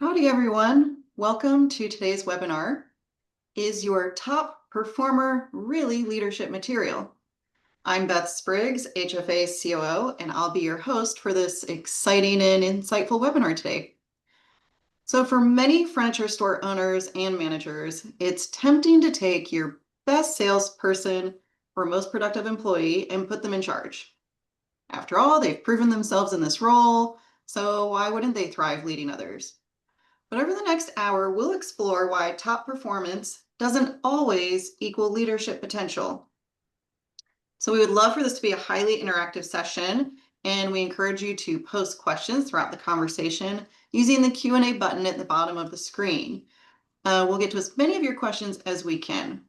Howdy, everyone. Welcome to today's webinar. Is your top performer really leadership material? I'm Beth Spriggs, HFA COO, and I'll be your host for this exciting and insightful webinar today. So for many furniture store owners and managers, it's tempting to take your best salesperson or most productive employee and put them in charge. After all, they've proven themselves in this role, so why wouldn't they thrive leading others? But over the next hour, we'll explore why top performance doesn't always equal leadership potential. So we would love for this to be a highly interactive session, and we encourage you to post questions throughout the conversation using the Q&A button at the bottom of the screen. We'll get to as many of your questions as we can.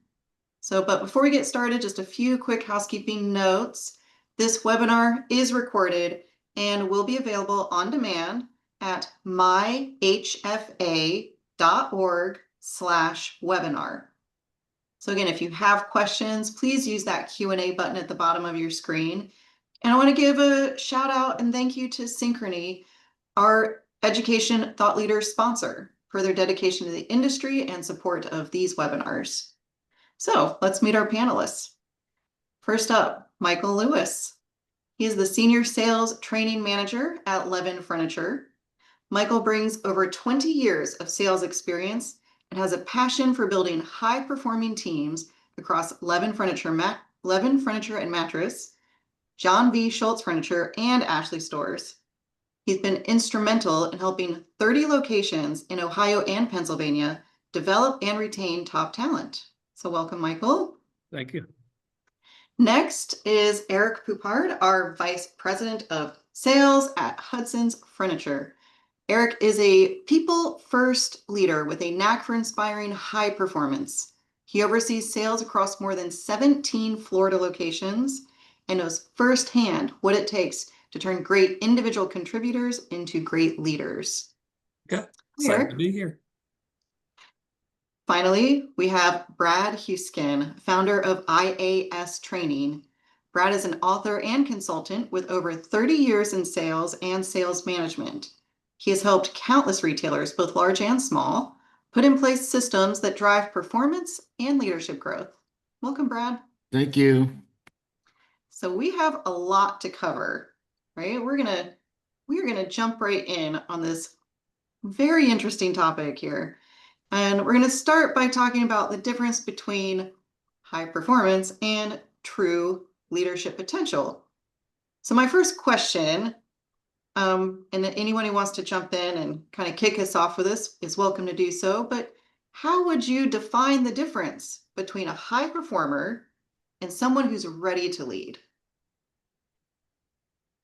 But before we get started, just a few quick housekeeping notes. This webinar is recorded and will be available on demand at myhfa.org/webinar. So again, if you have questions, please use that Q&A button at the bottom of your screen. And I want to give a shout out and thank you to Synchrony, our education thought leader sponsor, for their dedication to the industry and support of these webinars. So let's meet our panelists. First up, Michael Lewis. He is the Senior Sales Training Manager at Levin Furniture. Michael brings over 20 years of sales experience and has a passion for building high-performing teams across Levin Furniture and Mattress, John V. Schultz Furniture, and Ashley Stores. He's been instrumental in helping 30 locations in Ohio and Pennsylvania develop and retain top talent. So welcome, Michael. Thank you. Next is Eric Poupard, our Vice President of Sales at Hudson's Furniture. Eric is a people-first leader with a knack for inspiring high performance. He oversees sales across more than 17 Florida locations and knows firsthand what it takes to turn great individual contributors into great leaders. Yeah, excited to be here. Finally, we have Brad Huskin, founder of IAS Training. Brad is an author and consultant with over 30 years in sales and sales management. He has helped countless retailers, both large and small, put in place systems that drive performance and leadership growth. Welcome, Brad. Thank you. So we have a lot to cover, right? We're gonna jump right in on this very interesting topic here. And we're going to start by talking about the difference between high performance and true leadership potential. So my first question, and anyone who wants to jump in and kind of kick us off with this is welcome to do so, but how would you define the difference between a high performer and someone who's ready to lead?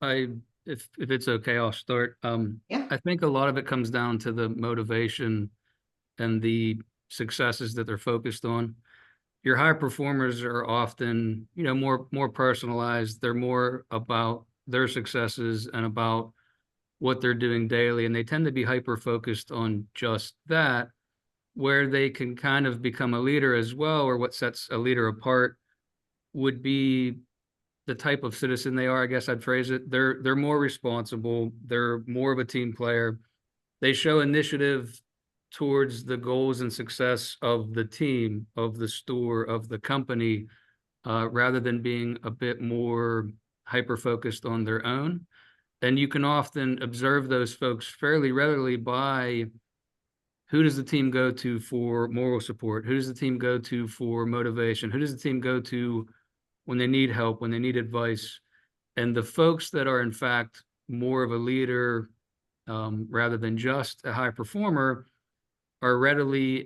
If it's okay, I'll start. Yeah. I think a lot of it comes down to the motivation and the successes that they're focused on. Your high performers are often, more personalized. They're more about their successes and about what they're doing daily, and they tend to be hyper focused on just that. Where they can kind of become a leader as well, or what sets a leader apart, would be the type of citizen they are. I guess I'd phrase it. They're more responsible. They're more of a team player. They show initiative towards the goals and success of the team, of the store, of the company, rather than being a bit more hyper-focused on their own. And you can often observe those folks fairly readily by who does the team go to for moral support? Who does the team go to for motivation? Who does the team go to when they need help, when they need advice? And the folks that are, in fact, more of a leader rather than just a high performer are readily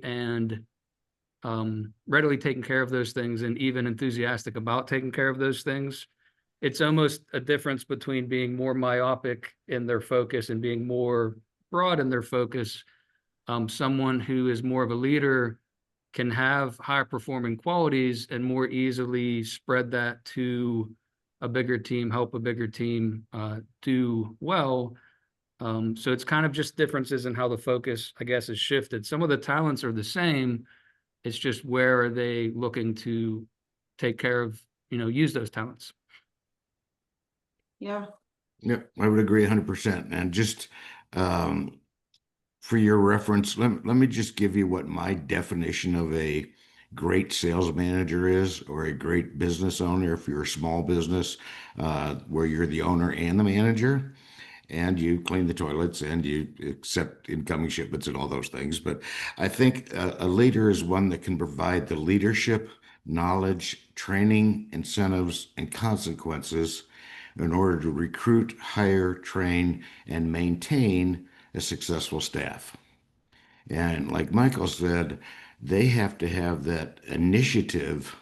taking care of those things, and even enthusiastic about taking care of those things. It's almost a difference between being more myopic in their focus and being more broad in their focus. Someone who is more of a leader can have high performing qualities and more easily spread that to a bigger team, help a bigger team do well. So it's kind of just differences in how the focus, I guess, is shifted. Some of the talents are the same. It's just where are they looking to take care of, use those talents. Yeah. Yeah, I would agree 100%. And just For your reference, let me just give you what my definition of a great sales manager is, or a great business owner if you're a small business, where you're the owner and the manager, and you clean the toilets and you accept incoming shipments and all those things. But I think a leader is one that can provide the leadership, knowledge, training, incentives, and consequences in order to recruit, hire, train, and maintain a successful staff. And like Michael said, they have to have that initiative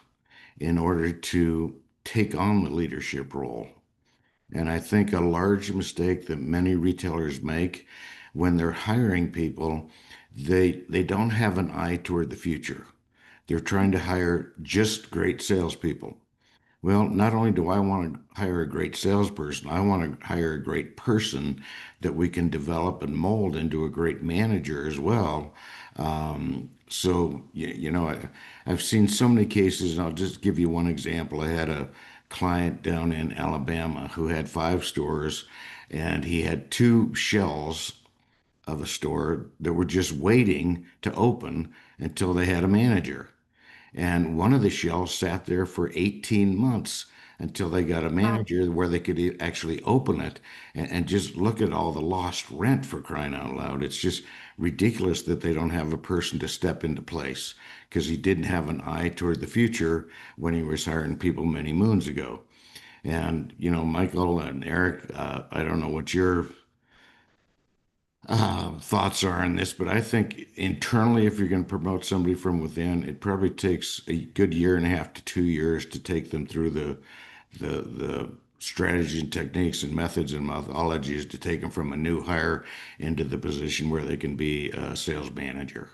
in order to take on the leadership role. And I think a large mistake that many retailers make when they're hiring people, they don't have an eye toward the future. They're trying to hire just great salespeople. Well, not only do I want to hire a great salesperson, I want to hire a great person that we can develop and mold into a great manager as well. I've seen so many cases, and I'll just give you one example. I had a client down in Alabama who had 5 stores, and he had 2 shells of a store that were just waiting to open until they had a manager. And one of the shelves sat there for 18 months until they got a Wow. manager where they could actually open it, and just look at all the lost rent, for crying out loud. It's just ridiculous that they don't have a person to step into place because he didn't have an eye toward the future when he was hiring people many moons ago. And, Michael and Eric, I don't know what your thoughts are on this, but I think internally, if you're going to promote somebody from within, it probably takes a good year and a half to 2 years to take them through the strategies and techniques and methods and methodologies to take them from a new hire into the position where they can be a sales manager.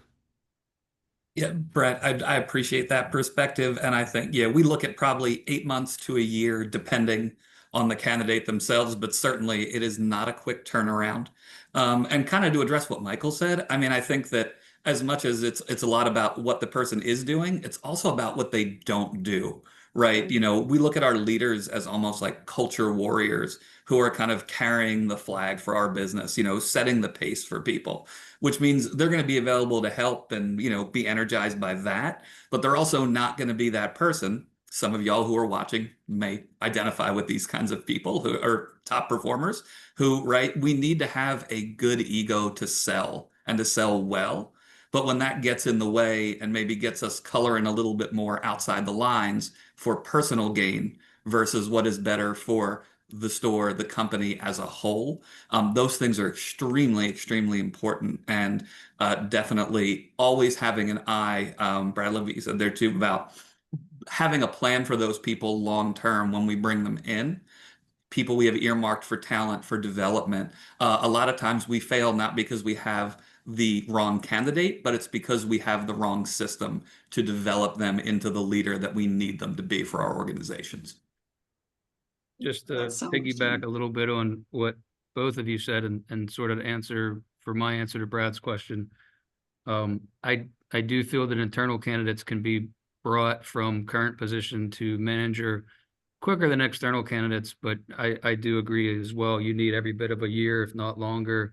Yeah, Brett, I appreciate that perspective. And I think, yeah, we look at probably 8 months to a year, depending on the candidate themselves, but certainly it is not a quick turnaround. And kind of to address what Michael said, I mean, I think that as much as it's a lot about what the person is doing, it's also about what they don't do, right? You know, we look at our leaders as almost like culture warriors who are kind of carrying the flag for our business, setting the pace for people, which means they're going to be available to help and, be energized by that. But they're also not going to be that person. Some of y'all who are watching may identify with these kinds of people who are top performers who, right, we need to have a good ego to sell and to sell well. But when that gets in the way and maybe gets us coloring a little bit more outside the lines for personal gain versus what is better for the store, the company as a whole, those things are extremely, extremely important, and definitely always having an eye. Brad Levy said there too about having a plan for those people long term when we bring them in. People we have earmarked for talent, for development. A lot of times we fail not because we have the wrong candidate, but it's because we have the wrong system to develop them into the leader that we need them to be for our organizations. Just to That's so piggyback interesting. a little bit on what both of you said, and sort of answer for my answer to Brad's question. I do feel that internal candidates can be brought from current position to manager quicker than external candidates, but I do agree as well. You need every bit of a year, if not longer,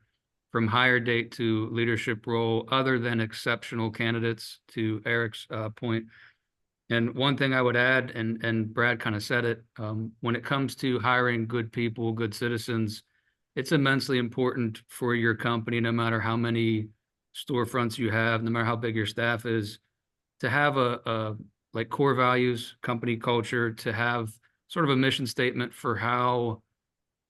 from hire date to leadership role, other than exceptional candidates, to Eric's point. And one thing I would add, and Brad kind of said it, when it comes to hiring good people, good citizens, it's immensely important for your company, no matter how many storefronts you have, no matter how big your staff is, to have a like core values, company culture, to have sort of a mission statement for how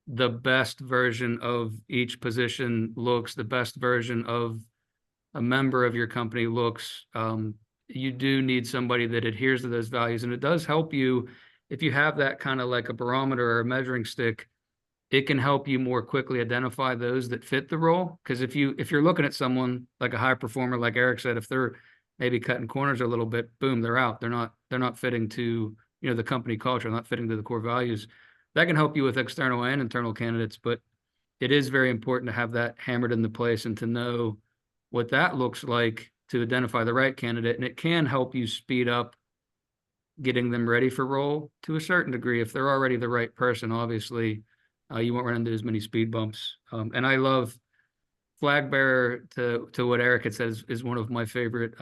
the best version of each position looks, the best version of a member of your company looks. You do need somebody that adheres to those values, and it does help you if you have that kind of like a barometer or a measuring stick. It can help you more quickly identify those that fit the role. Because if you're looking at someone like a high performer, like Eric said, if they're maybe cutting corners a little bit, boom, they're out. They're not fitting to the company culture, not fitting to the core values. That can help you with external and internal candidates, but it is very important to have that hammered into place and to know what that looks like to identify the right candidate. And it can help you speed up getting them ready for role to a certain degree. If they're already the right person, obviously, you won't run into as many speed bumps. And I love flag bearer, to what Eric had said, is one of my favorite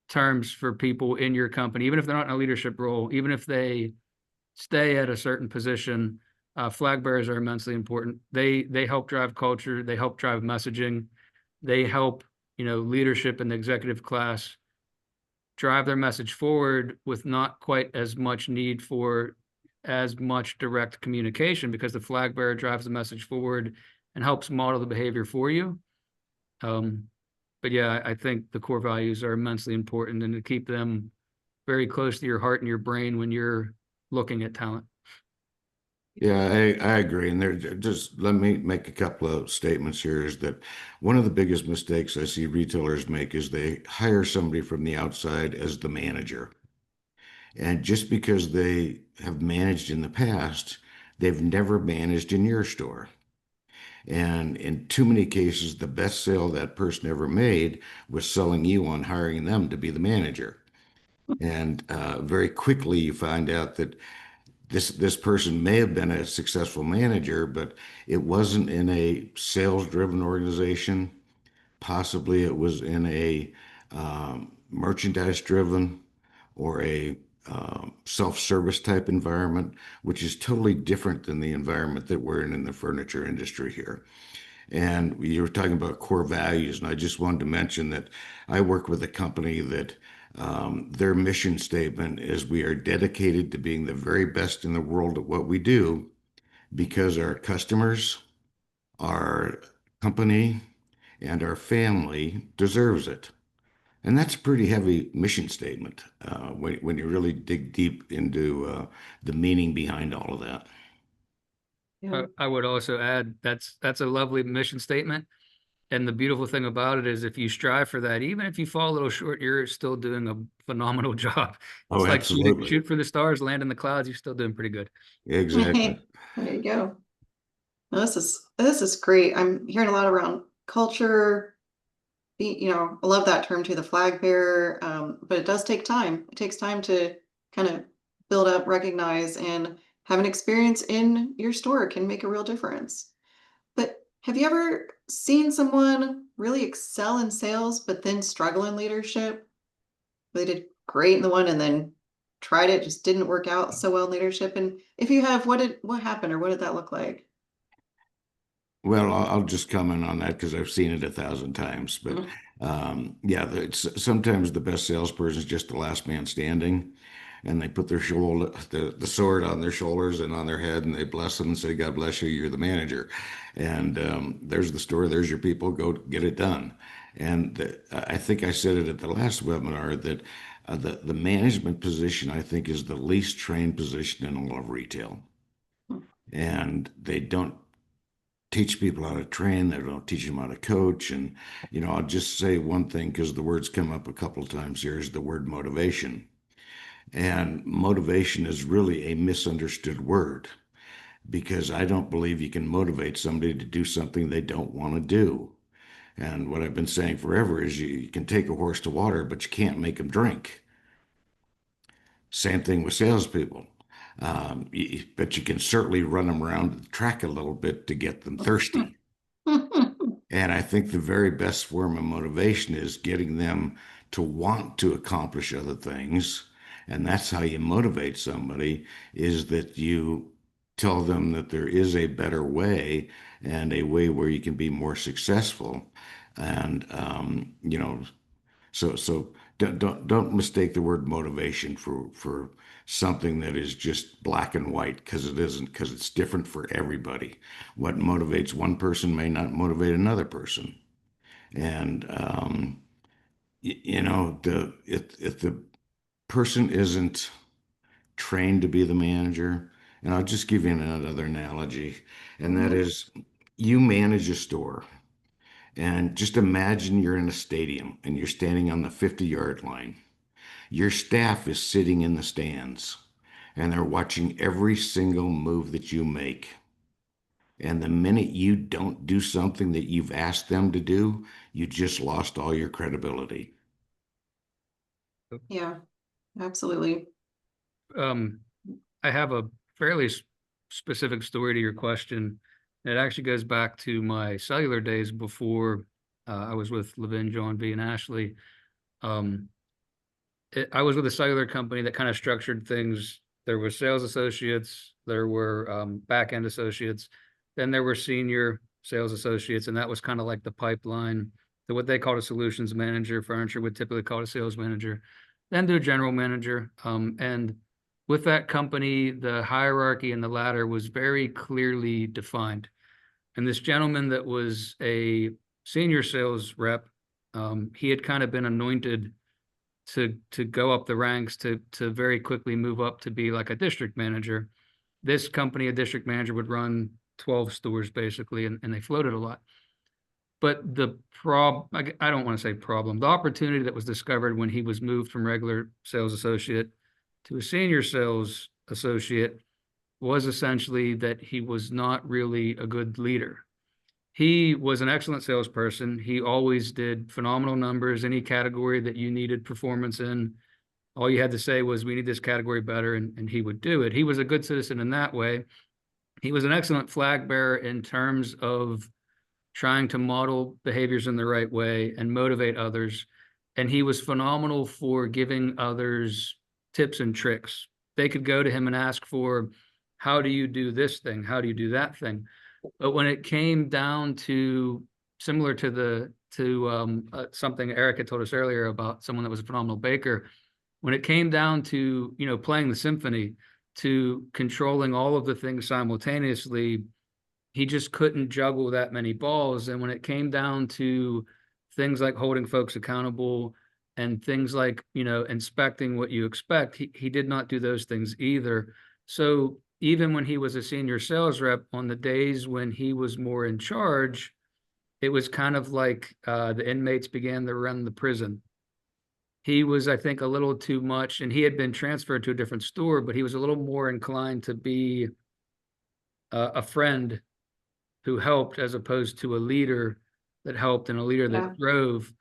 terms for people in your company, even if they're not in a leadership role, even if they stay at a certain position. Flag bearers are immensely important. They help drive culture. They help drive messaging. They help, leadership in the executive class drive their message forward with not quite as much need for as much direct communication, because the flag bearer drives the message forward and helps model the behavior for you. But yeah, I think the core values are immensely important, and to keep them very close to your heart and your brain when you're looking at talent. Yeah, I agree. And there, just let me make a couple of statements here is that one of the biggest mistakes I see retailers make is they hire somebody from the outside as the manager. And just because they have managed in the past, they've never managed in your store. And in too many cases, the best sale that person ever made was selling you on hiring them to be the manager. And very quickly, you find out that this person may have been a successful manager, but it wasn't in a sales-driven organization. Possibly it was in a merchandise-driven or a self-service type environment, which is totally different than the environment that we're in the furniture industry here. And you were talking about core values, and I just wanted to mention that I work with a company that their mission statement is we are dedicated to being the very best in the world at what we do because our customers, our company, and our family deserves it. And that's a pretty heavy mission statement when you really dig deep into the meaning behind all of that. Yeah. I would also add that's a lovely mission statement. And the beautiful thing about it is if you strive for that, even if you fall a little short, you're still doing a phenomenal job. Oh, It's like absolutely. shoot for the stars, land in the clouds, you're still doing pretty good. Exactly. There you go. No, this is great. I'm hearing a lot around culture. I love that term too, the flag bearer. But it does take time. It takes time to kind of build up, recognize, and have an experience in your store can make a real difference. But have you ever seen someone really excel in sales, but then struggle in leadership? They did great in the one and then tried it, just didn't work out so well in leadership. And if you have, what happened or what did that look like? Well, I'll just comment on that because I've seen it 1,000 times. But Mhm. yeah, sometimes the best salesperson is just the last man standing, and they put their shoulder, the sword on their shoulders and on their head, and they bless them and say, "God bless you, you're the manager." And there's the store, there's your people, go get it done. And I think I said it at the last webinar that the management position I think is the least trained position in all of retail, and they don't teach people how to train. They don't teach them how to coach. And, I'll just say one thing because the words come up a couple of times here is the word motivation. And motivation is really a misunderstood word because I don't believe you can motivate somebody to do something they don't want to do. And what I've been saying forever is you can take a horse to water, but you can't make him drink. Same thing with salespeople. But you can certainly run them around the track a little bit to get them thirsty. And I think the very best form of motivation is getting them to want to accomplish other things. And that's how you motivate somebody is that you tell them that there is a better way and a way where you can be more successful. And so don't mistake the word motivation for something that is just black and white because it isn't, because it's different for everybody. What motivates one person may not motivate another person. And if the person isn't trained to be the manager, and I'll just give you another analogy, and that Mhm. is you manage a store. And just imagine you're in a stadium and you're standing on the 50-yard line. Your staff is sitting in the stands and they're watching every single move that you make. And the minute you don't do something that you've asked them to do, you just lost all your credibility. Yeah, absolutely. I have a fairly specific story to your question. It actually goes back to my cellular days before I was with Levin, John B, and Ashley. Um, I was with a cellular company that kind of structured things. There were sales associates, there were back end associates, then there were senior sales associates, and that was kind of like the pipeline to what they called a solutions manager. Furniture would typically call it a sales manager, then to a general manager. And with that company, the hierarchy and the ladder was very clearly defined. And this gentleman that was a senior sales rep, he had kind of been anointed to go up the ranks to very quickly move up to be like a district manager. This company, a district manager would run 12 stores basically, and they floated a lot. But I don't want to say problem, the opportunity that was discovered when he was moved from regular sales associate to a senior sales associate was essentially that he was not really a good leader. He was an excellent salesperson. He always did phenomenal numbers, any category that you needed performance in. All you had to say was, we need this category better, and he would do it. He was a good citizen in that way. He was an excellent flag bearer in terms of trying to model behaviors in the right way and motivate others. And he was phenomenal for giving others tips and tricks. They could go to him and ask for, how do you do this thing? How do you do that thing? But when it came down to, similar to something Eric had told us earlier about someone that was a phenomenal baker, when it came down to, playing the symphony, to controlling all of the things simultaneously, he just couldn't juggle that many balls. And when it came down to things like holding folks accountable and things like, inspecting what you expect, he did not do those things either. So even when he was a senior sales rep, on the days when he was more in charge, it was kind of like the inmates began to run the prison. He was, I think, a little too much, and he had been transferred to a different store, but he was a little more inclined to be a friend who helped, as opposed to a leader that helped and a leader that drove.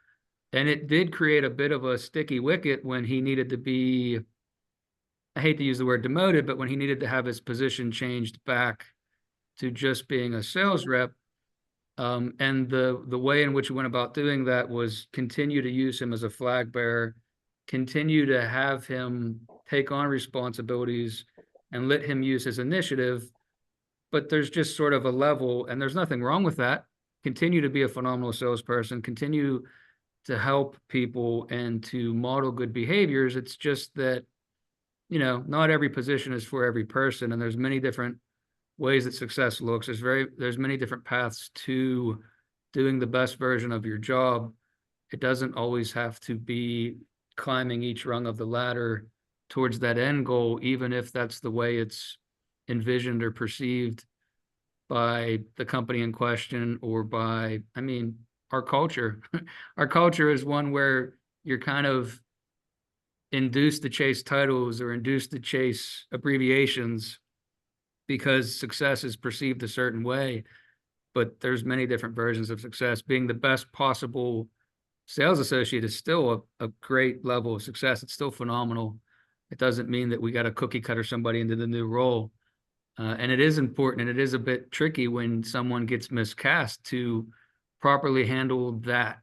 And it did create a bit of a sticky wicket when he needed to be, I hate to use the word demoted, but when he needed to have his position changed back to just being a sales rep. And the way in which we went about doing that was continue to use him as a flag bearer, continue to have him take on responsibilities and let him use his initiative. But there's just sort of a level, and there's nothing wrong with that. Continue to be a phenomenal salesperson, continue to help people and to model good behaviors. It's just that, not every position is for every person, and there's many different ways that success looks. There's many different paths to doing the best version of your job. It doesn't always have to be climbing each rung of the ladder towards that end goal, even if that's the way it's envisioned or perceived by the company in question, or by, our culture. Our culture is one where you're kind of induced to chase titles or induced to chase abbreviations because success is perceived a certain way. But there's many different versions of success. Being the best possible sales associate is still a great level of success. It's still phenomenal. It doesn't mean that we got to cookie cutter somebody into the new role. And it is important, and it is a bit tricky when someone gets miscast to properly handle that.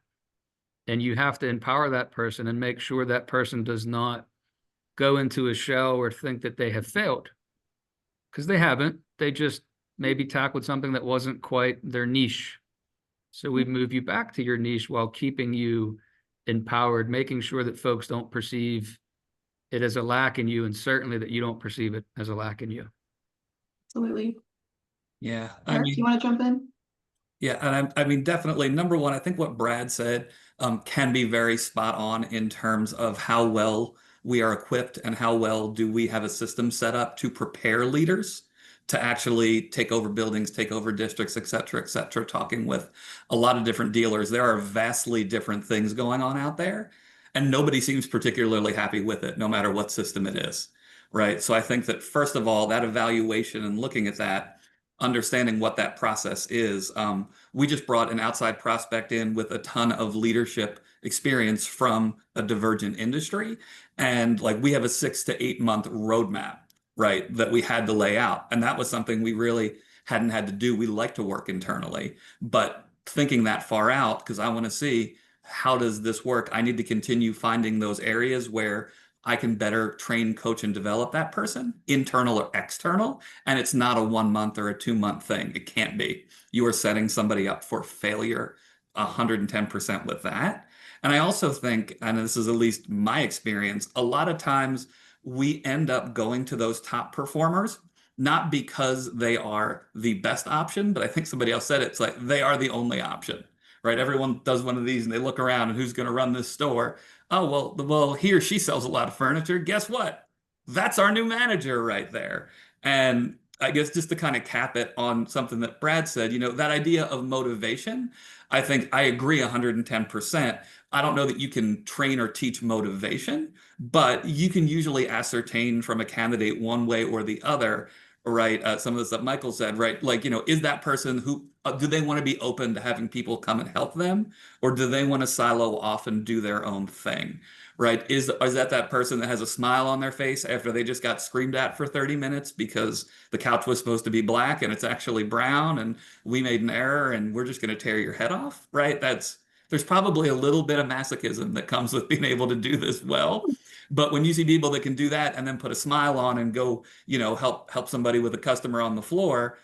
And you have to empower that person and make sure that person does not go into a shell or think that they have failed, because they haven't. They just maybe tackled something that wasn't quite their niche. So we move you back to your niche while keeping you empowered, making sure that folks don't perceive it as a lack in you, and certainly that you don't perceive it as a lack in you. Absolutely. Yeah. Eric, you want to jump in? Yeah, and I mean, definitely, number one, I think what Brad said can be very spot on in terms of how well we are equipped and how well do we have a system set up to prepare leaders to actually take over buildings, take over districts, et cetera, talking with a lot of different dealers. There are vastly different things going on out there, and nobody seems particularly happy with it, no matter what system it is, right? So I think that, first of all, that evaluation and looking at that, understanding what that process is. We just brought an outside prospect in with a ton of leadership experience from a divergent industry. And like, we have a 6 to 8 month roadmap, right, that we had to lay out. And that was something we really hadn't had to do. We like to work internally, but thinking that far out, because I want to see how does this work? I need to continue finding those areas where I can better train, coach, and develop that person, internal or external. And it's not a 1 month or a 2 month thing. It can't be. You are setting somebody up for failure 110% with that. And I also think, and this is at least my experience, a lot of times we end up going to those top performers, not because they are the best option, but I think somebody else said it, it's like they are the only option, right? Everyone does one of these and they look around and who's going to run this store? Oh, well, he or she sells a lot of furniture. Guess what? That's our new manager right there. And I guess just to kind of cap it on something that Brad said, that idea of motivation, I think I agree 110%. I don't know that you can train or teach motivation, but you can usually ascertain from a candidate one way or the other, right? Some of the stuff Michael said, right? Like, is that person who, do they want to be open to having people come and help them? Or do they want to silo off and do their own thing? Right? Is that person that has a smile on their face after they just got screamed at for 30 minutes because the couch was supposed to be black and it's actually brown and we made an error and we're just going to tear your head off, right? There's probably a little bit of masochism that comes with being able to do this well. But when you see people that can do that and then put a smile on and go, help somebody with a customer on the floor,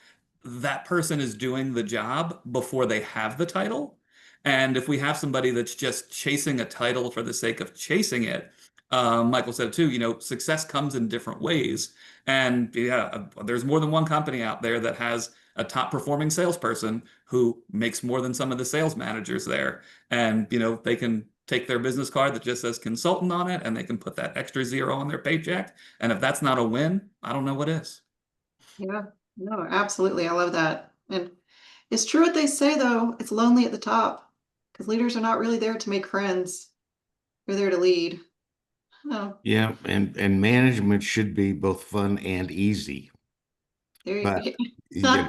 that person is doing the job before they have the title. And if we have somebody that's just chasing a title for the sake of chasing it, Michael said too, success comes in different ways. And yeah, there's more than one company out there that has a top performing salesperson who makes more than some of the sales managers there. And, they can take their business card that just says consultant on it and they can put that extra zero on their paycheck. And if that's not a win, I don't know what is. Yeah, no, absolutely. I love that. And it's true what they say, though. It's lonely at the top because leaders are not really there to make friends. They're there to lead. Oh, Yeah, and management should be both fun and easy. there But you you know,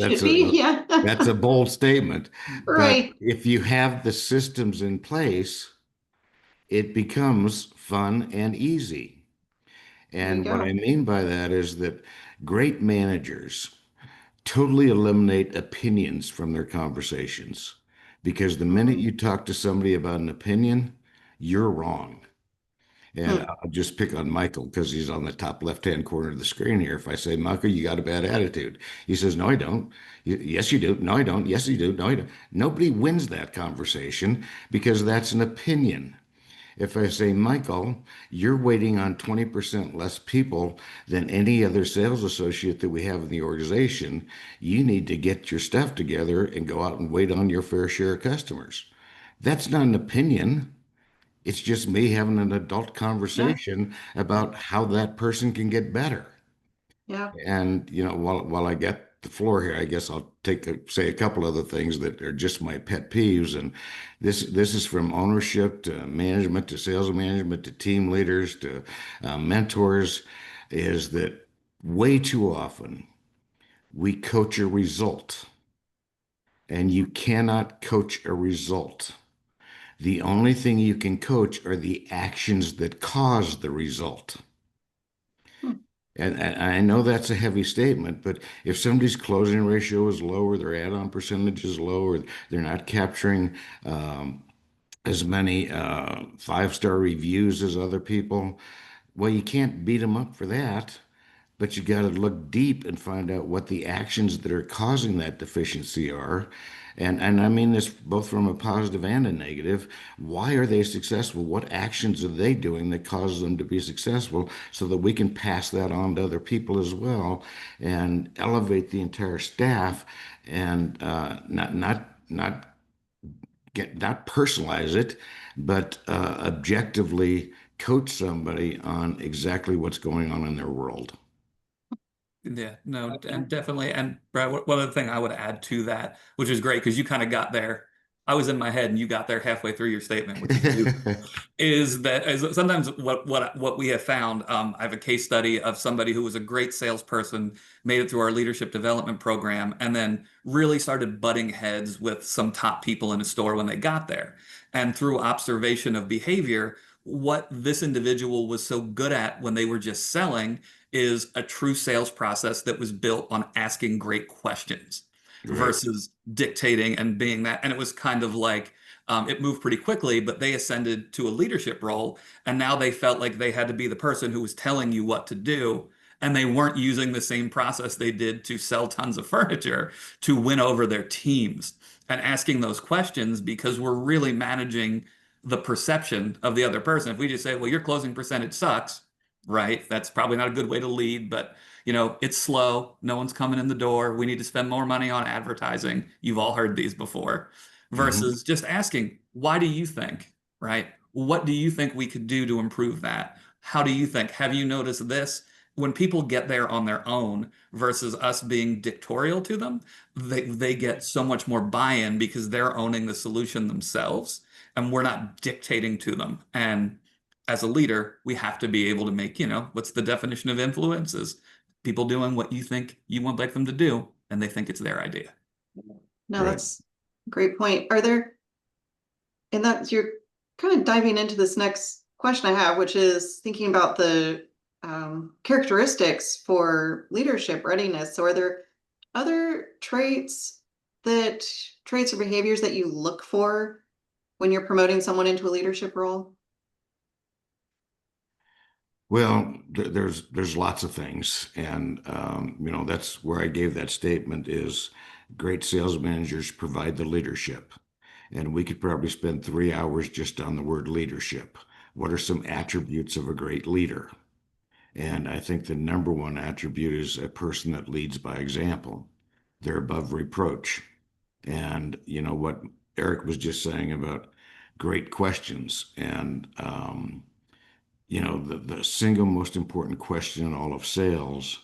should be. Yeah. that's a bold statement. But Right. if you have the systems in place, it becomes fun and easy. There you And what I go. mean by that is that great managers totally eliminate opinions from their conversations because the minute Mm. you talk to somebody about an opinion, you're wrong. And Hmm. I'll just pick on Michael because he's on the top left-hand corner of the screen here. If I say, Michael, you got a bad attitude, he says, no, I don't. Yes, you do. No, I don't. Yes, you do. No, I don't. Nobody wins that conversation because that's an opinion. If I say, Michael, you're waiting on 20% less people than any other sales associate that we have in the organization, you need to get your stuff together and go out and wait on your fair share of customers. That's not an opinion. It's just me having an adult Yeah. conversation about how that person can get better. Yeah. And while I get the floor here, I guess I'll say a couple other things that are just my pet peeves. And this is from ownership to management to sales management to team leaders to mentors, is that way too often we coach a result, and you cannot coach a result. The only thing you can coach are the actions that cause the result. Hmm. And I know that's a heavy statement, but if somebody's closing ratio is low or their add-on percentage is low or they're not capturing as many five-star reviews as other people, well, you can't beat them up for that. But you got to look deep and find out what the actions that are causing that deficiency are. And I mean this both from a positive and a negative. Why are they successful? What actions are they doing that causes them to be successful so that we can pass that on to other people as well and elevate the entire staff and not personalize it, but objectively coach somebody on exactly what's going on in their world. Yeah, no, Okay. and definitely. And Brad, one other thing I would add to that, which is great because you kind of got there. I was in my head and you got there halfway through your statement, which is beautiful. Is sometimes what we have found. I have a case study of somebody who was a great salesperson, made it through our leadership development program, and then really started butting heads with some top people in a store when they got there. And through observation of behavior, what this individual was so good at when they were just selling is a true sales process that was built on asking great questions Right. versus dictating and being that. And it was kind of like it moved pretty quickly, but they ascended to a leadership role. And now they felt like they had to be the person who was telling you what to do. And they weren't using the same process they did to sell tons of furniture to win over their teams and asking those questions because we're really managing the perception of the other person. If we just say, well, your closing percentage sucks, right? That's probably not a good way to lead, but it's slow. No one's coming in the door. We need to spend more money on advertising. You've all heard these before. Hmm. Versus just asking, why do you think, right? What do you think we could do to improve that? How do you think? Have you noticed this? When people get there on their own versus us being dictatorial to them, they get so much more buy-in because they're owning the solution themselves and we're not dictating to them. And as a leader, we have to be able to make, what's the definition of influence is people doing what you think you would like them to do, and they think it's their idea. No, Right. that's a great point. Are there, and that you're kind of diving into this next question I have, which is thinking about the characteristics for leadership readiness. So are there other traits or behaviors that you look for when you're promoting someone into a leadership role? Well, there's lots of things, and that's where I gave that statement is great sales managers provide the leadership, and we could probably spend 3 hours just on the word leadership. What are some attributes of a great leader? And I think the number one attribute is a person that leads by example. They're above reproach. And what Eric was just saying about great questions. And, the single most important question in all of sales,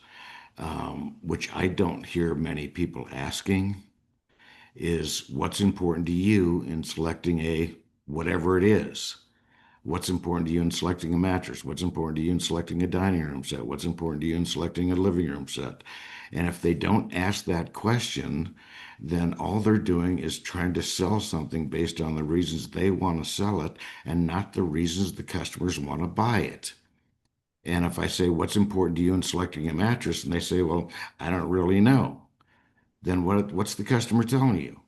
which I don't hear many people asking, is what's important to you in selecting a whatever it is? What's important to you in selecting a mattress? What's important to you in selecting a dining room set? What's important to you in selecting a living room set? And if they don't ask that question, then all they're doing is trying to sell something based on the reasons they want to sell it and not the reasons the customers want to buy it. And if I say, what's important to you in selecting a mattress? And they say, well, I don't really know. Then what's the customer telling you?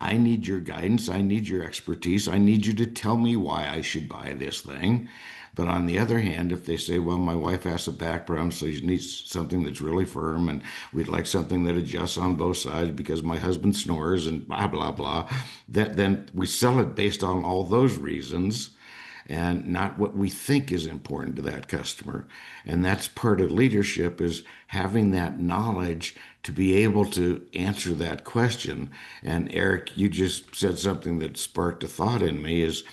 I need your guidance. I need your expertise. I need you to tell me why I should buy this thing. But on the other hand, if they say, well, my wife has a back problem, so she needs something that's really firm, and we'd like something that adjusts on both sides because my husband snores and blah, blah, blah, then we sell it based on all those reasons and not what we think is important to that customer. And that's part of leadership is having that knowledge to be able to answer that question. And Eric, you just said something that sparked a thought in me is,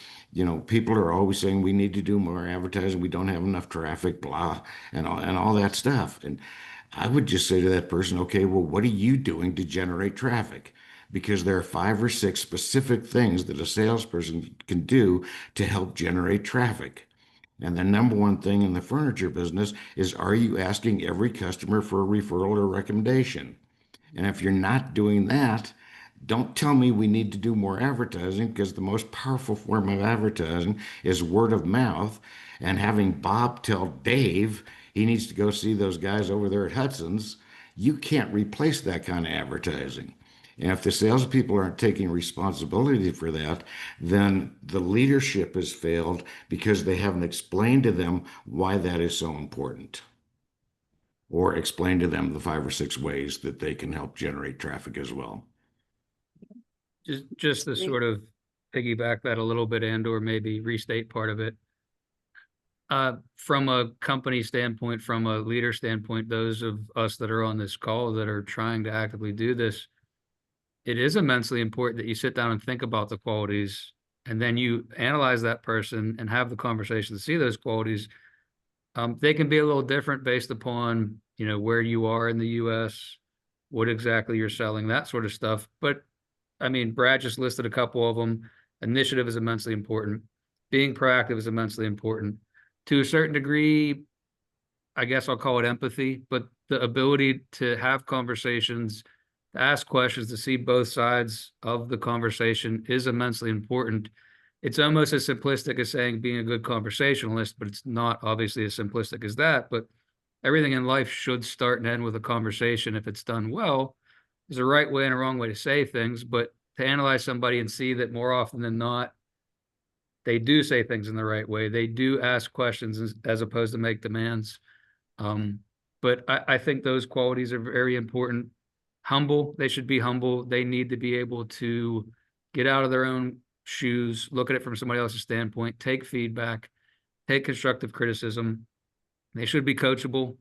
people are always saying we need to do more advertising, we don't have enough traffic, blah, and all that stuff. And I would just say to that person, okay, well, what are you doing to generate traffic? Because there are 5 or 6 specific things that a salesperson can do to help generate traffic. And the number one thing in the furniture business is, are you asking every customer for a referral or recommendation? And if you're not doing that, don't tell me we need to do more advertising because the most powerful form of advertising is word of mouth. And having Bob tell Dave he needs to go see those guys over there at Hudson's, you can't replace that kind of advertising. And if the salespeople aren't taking responsibility for that, then the leadership has failed because they haven't explained to them why that is so important or explain to them the 5 or 6 ways that they can help generate traffic as well. Just to sort of piggyback that a little bit and or maybe restate part of it. From a company standpoint, from a leader standpoint, those of us that are on this call that are trying to actively do this, it is immensely important that you sit down and think about the qualities and then you analyze that person and have the conversation to see those qualities. They can be a little different based upon, where you are in the US, what exactly you're selling, that sort of stuff. But I mean, Brad just listed a couple of them. Initiative is immensely important. Being proactive is immensely important. To a certain degree, I guess I'll call it empathy, but the ability to have conversations, to ask questions, to see both sides of the conversation is immensely important. It's almost as simplistic as saying being a good conversationalist, but it's not obviously as simplistic as that. But everything in life should start and end with a conversation if it's done well. There's a right way and a wrong way to say things, but to analyze somebody and see that more often than not, they do say things in the right way. They do ask questions as opposed to make demands. But I think those qualities are very important. Humble, they should be humble. They need to be able to get out of their own shoes, look at it from somebody else's standpoint, take feedback, take constructive criticism. They should be coachable.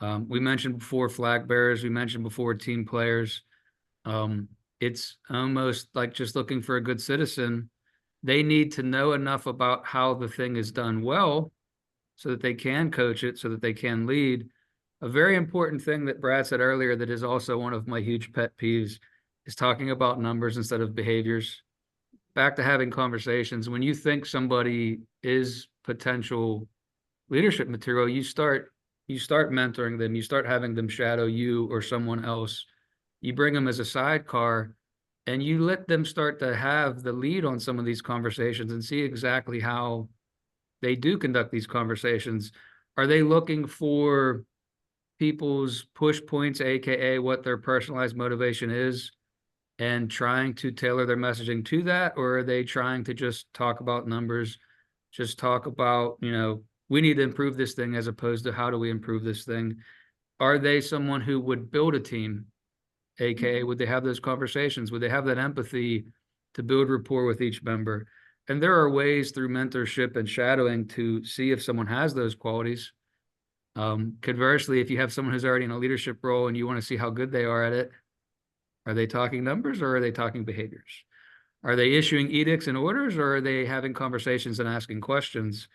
We mentioned before flag bearers. We mentioned before team players. It's almost like just looking for a good citizen. They need to know enough about how the thing is done well so that they can coach it, so that they can lead. A very important thing that Brad said earlier that is also one of my huge pet peeves is talking about numbers instead of behaviors. Back to having conversations. When you think somebody is potential leadership material, you start mentoring them, you start having them shadow you or someone else. You bring them as a sidecar and you let them start to have the lead on some of these conversations and see exactly how they do conduct these conversations. Are they looking for people's push points, aka what their personalized motivation is, and trying to tailor their messaging to that? Or are they trying to just talk about numbers, just talk about, we need to improve this thing as opposed to how do we improve this thing? Are they someone who would build a team, aka would they have those conversations? Would they have that empathy to build rapport with each member? And there are ways through mentorship and shadowing to see if someone has those qualities. Conversely, if you have someone who's already in a leadership role and you want to see how good they are at it, are they talking numbers or are they talking behaviors? Are they issuing edicts and orders or are they having conversations and asking questions?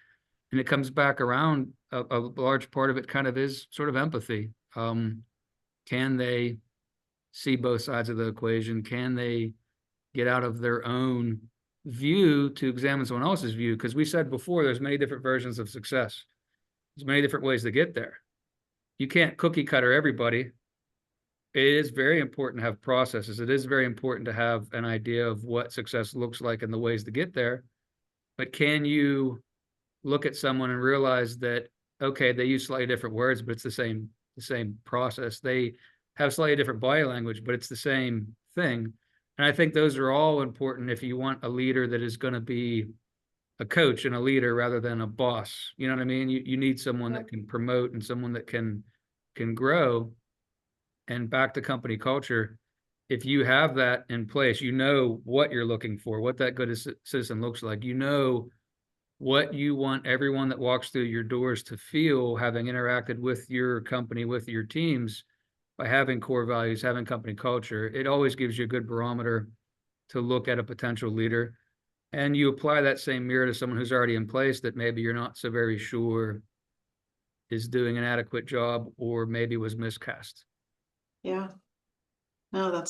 And it comes back around, a large part of it kind of is sort of empathy. Can they see both sides of the equation? Can they get out of their own view to examine someone else's view? Because we said before, there's many different versions of success. There's many different ways to get there. You can't cookie cutter everybody. It is very important to have processes. It is very important to have an idea of what success looks like and the ways to get there. But can you look at someone and realize that, okay, they use slightly different words, but it's the same process. They have slightly different body language, but it's the same thing. And I think those are all important if you want a leader that is going to be a coach and a leader rather than a boss. You know what I mean? You need someone that can promote and someone that can grow. And back to company culture, if you have that in place, you know what you're looking for, what that good citizen looks like. You know what you want everyone that walks through your doors to feel having interacted with your company, with your teams, by having core values, having company culture. It always gives you a good barometer to look at a potential leader. And you apply that same mirror to someone who's already in place that maybe you're not so very sure is doing an adequate job or maybe was miscast. Yeah. No,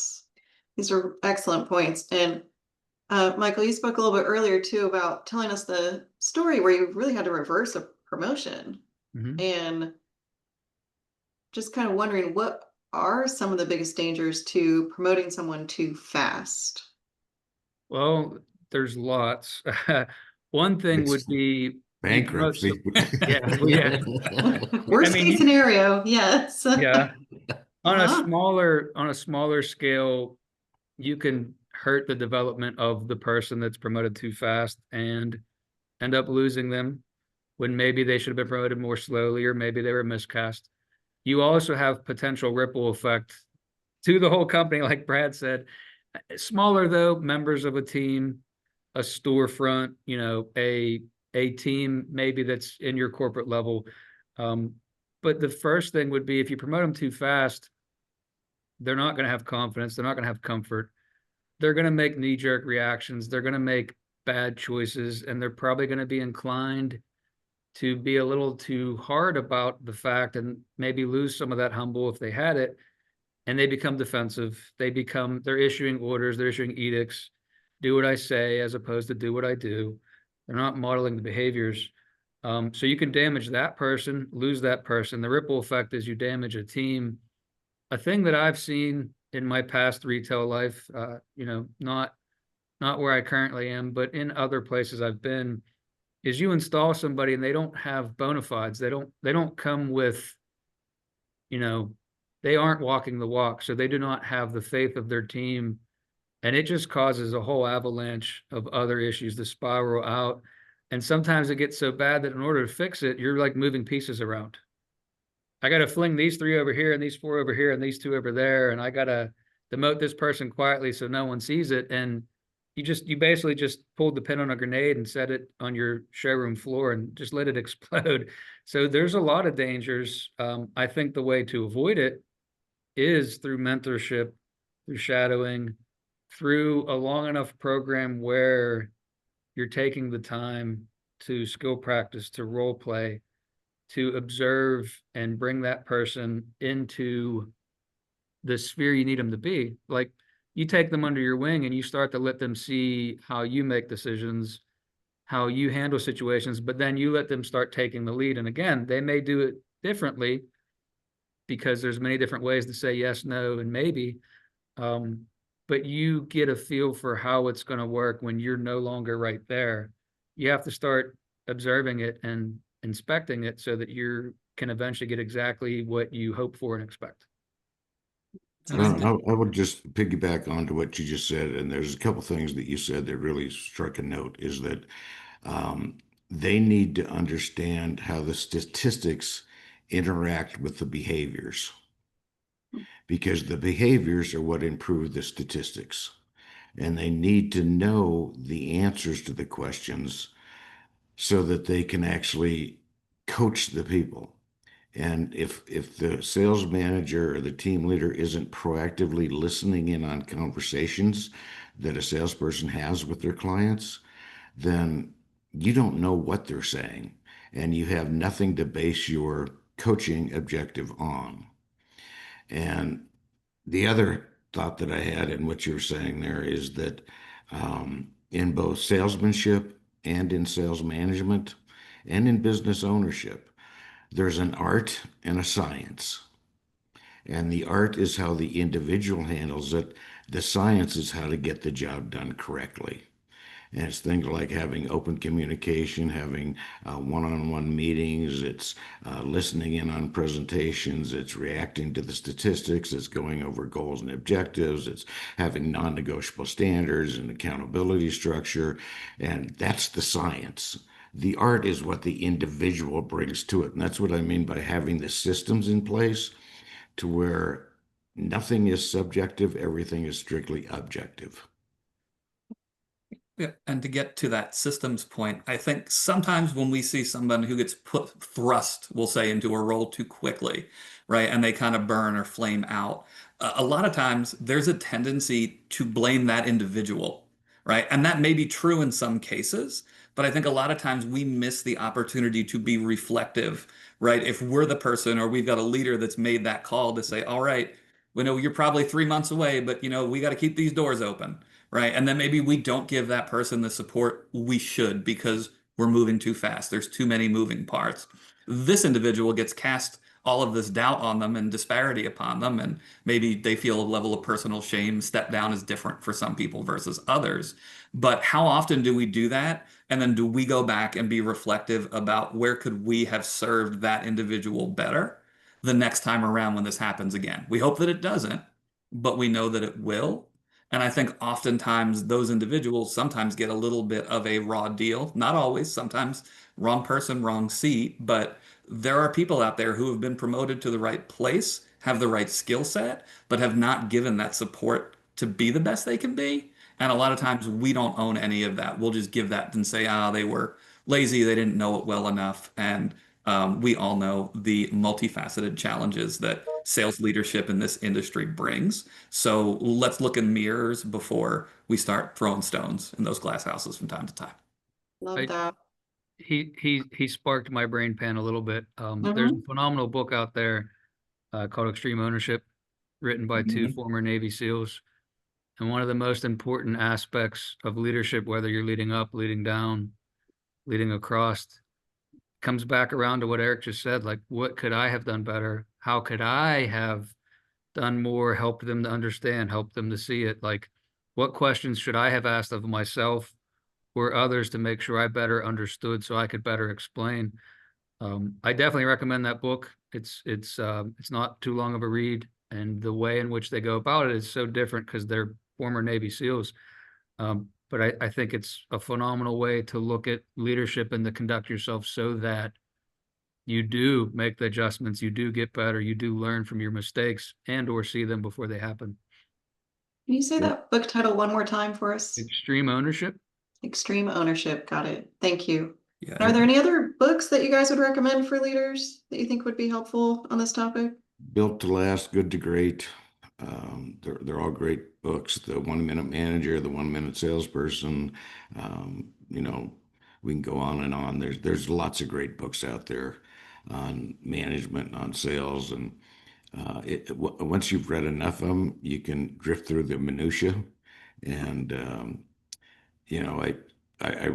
these are excellent points. And Michael, you spoke a little bit earlier too about telling us the story where you really had to reverse a promotion. Mm-hmm. And just kind of wondering, what are some of the biggest dangers to promoting someone too fast? Well, there's lots. One thing would be bankruptcy. Yeah. Worst case scenario, yes. Yeah. On Uh-huh. a smaller scale, you can hurt the development of the person that's promoted too fast and end up losing them when maybe they should have been promoted more slowly or maybe they were miscast. You also have potential ripple effect to the whole company, like Brad said. Smaller though, members of a team, a storefront, a team maybe that's in your corporate level. But the first thing would be if you promote them too fast, they're not going to have confidence. They're not going to have comfort. They're going to make knee-jerk reactions. They're going to make bad choices, and they're probably going to be inclined to be a little too hard about the fact and maybe lose some of that humble if they had it. And they become defensive. They're issuing orders, they're issuing edicts, do what I say as opposed to do what I do. They're not modeling the behaviors. So you can damage that person, lose that person. The ripple effect is you damage a team. A thing that I've seen in my past retail life, not where I currently am, but in other places I've been, is you install somebody and they don't have bona fides. They don't come with you know, they aren't walking the walk, so they do not have the faith of their team. And it just causes a whole avalanche of other issues to spiral out. And sometimes it gets so bad that in order to fix it, you're like moving pieces around. I got to fling these 3 over here and these 4 over here and these 2 over there. And I got to demote this person quietly so no one sees it. And you basically just pulled the pin on a grenade and set it on your showroom floor and just let it explode. So there's a lot of dangers. I think the way to avoid it is through mentorship, through shadowing, through a long enough program where you're taking the time to skill practice, to role play, to observe and bring that person into the sphere you need them to be. Like, you take them under your wing and you start to let them see how you make decisions, how you handle situations, but then you let them start taking the lead. And again, they may do it differently because there's many different ways to say yes, no, and maybe. But you get a feel for how it's going to work when you're no longer right there. You have to start observing it and inspecting it so that you can eventually get exactly what you hope for and expect. I would just piggyback onto what you just said, and there's a couple things that you said that really struck a note. Is that they need to understand how the statistics interact with the behaviors, because the behaviors are what improve the statistics, and they need to know the answers to the questions so that they can actually coach the people. And if the sales manager or the team leader isn't proactively listening in on conversations that a salesperson has with their clients, then you don't know what they're saying, and you have nothing to base your coaching objective on. And the other thought that I had in what you're saying there is that in both salesmanship and in sales management and in business ownership, there's an art and a science. And the art is how the individual handles it. The science is how to get the job done correctly. And it's things like having open communication, having one-on-one meetings, it's listening in on presentations, it's reacting to the statistics, it's going over goals and objectives, it's having non-negotiable standards and accountability structure. And that's the science. The art is what the individual brings to it. And that's what I mean by having the systems in place to where nothing is subjective, everything is strictly objective. Yeah, and to get to that systems point, I think sometimes when we see someone who gets thrust, we'll say, into a role too quickly, right, and they kind of burn or flame out, a lot of times there's a tendency to blame that individual, right? And that may be true in some cases, but I think a lot of times we miss the opportunity to be reflective, right? If we're the person or we've got a leader that's made that call to say, all right, we know you're probably 3 months away, but we got to keep these doors open, right? And then maybe we don't give that person the support we should because we're moving too fast. There's too many moving parts. This individual gets cast all of this doubt on them and disparity upon them, and maybe they feel a level of personal shame. Step down is different for some people versus others. But how often do we do that? And then do we go back and be reflective about where could we have served that individual better the next time around when this happens again? We hope that it doesn't, but we know that it will. And I think oftentimes those individuals sometimes get a little bit of a raw deal. Not always, sometimes wrong person, wrong seat. But there are people out there who have been promoted to the right place, have the right skill set, but have not given that support to be the best they can be. And a lot of times we don't own any of that. We'll just give that and say, they were lazy, they didn't know it well enough. And we all know the multifaceted challenges that sales leadership in this industry brings. So let's look in mirrors before we start throwing stones in those glass houses from time to time. Love I, that. he sparked my brain pan a little bit. There's a phenomenal book out there called Extreme Ownership, written by 2 Mhm. former Navy SEALs. And one of the most important aspects of leadership, whether you're leading up, leading down, leading across, comes back around to what Eric just said. Like, what could I have done better? How could I have done more, helped them to understand, helped them to see it? Like, what questions should I have asked of myself or others to make sure I better understood so I could better explain? I definitely recommend that book. It's not too long of a read, and the way in which they go about it is so different because they're former Navy SEALs. But I think it's a phenomenal way to look at leadership and to conduct yourself so that you do make the adjustments, you do get better, you do learn from your mistakes and or see them before they happen. Can you say that book title one more time for us? Extreme ownership. Extreme Ownership. Got it. Thank you. Yeah. Are there any other books that you guys would recommend for leaders that you think would be helpful on this topic? Built to Last, Good to Great. They're all great books. The 1 Minute Manager, the 1 Minute Salesperson. You know, we can go on and on. There's lots of great books out there on management, on sales, and once you've read enough of them, you can drift through the minutia. And you know, I